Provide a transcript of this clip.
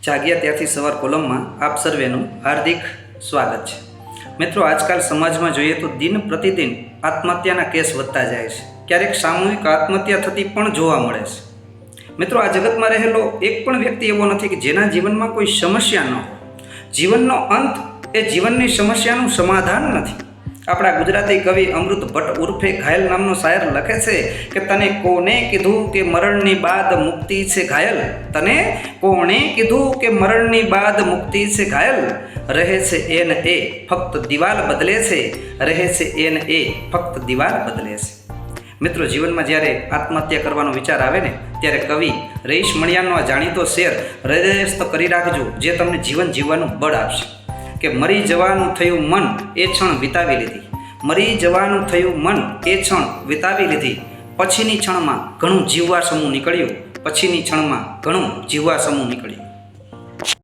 જાગ્યા ત્યાંથી સવાર કોલમમાં આપ સર્વેનું હાર્દિક સ્વાગત છે। મિત્રો, આજકાલ સમાજમાં જોઈએ તો દિન પ્રતિદિન આત્મહત્યાના કેસ વધતા જાય છે। ક્યારેક સામૂહિક આત્મહત્યા થતી પણ જોવા મળે છે। મિત્રો, આ જગતમાં રહેલો એક પણ વ્યક્તિ એવો નથી કે જેના જીવનમાં કોઈ સમસ્યા ન હોય। જીવનનો અંત એ જીવનની સમસ્યાનું સમાધાન નથી। આપણા ગુજરાતી કવિ અમૃત ભટ્ટ ઉર્ફે ઘાયલ નામનો શાયર લખે છે કે તને કોને કીધું કે મરણની બાદ મુક્તિ છે ઘાયલ, તને કોણે કીધું કે મરણની બાદ મુક્તિ છે ઘાયલ, રહે છે એ ને એ ફક્ત દિવાલ બદલે છે, રહે છે એ ને એ ફક્ત દિવાલ બદલે છે। મિત્રો, જીવનમાં જ્યારે આત્મહત્યા કરવાનો વિચાર આવે ને ત્યારે કવિ રઈશ મણિયારનો આ જાણીતો શેર હૃદયસ્થ કરી રાખજો, જે તમને જીવન જીવવાનું બળ આપશે કે મરી જવાનું થયું મન એ ક્ષણ વિતાવી લીધી, મરી જવાનું થયું મન એ ક્ષણ વિતાવી લીધી, પછીની ક્ષણમાં ઘણું જીવવા સમૂહ નીકળ્યું, પછીની ક્ષણમાં ઘણું જીવવા સમૂહ નીકળ્યું।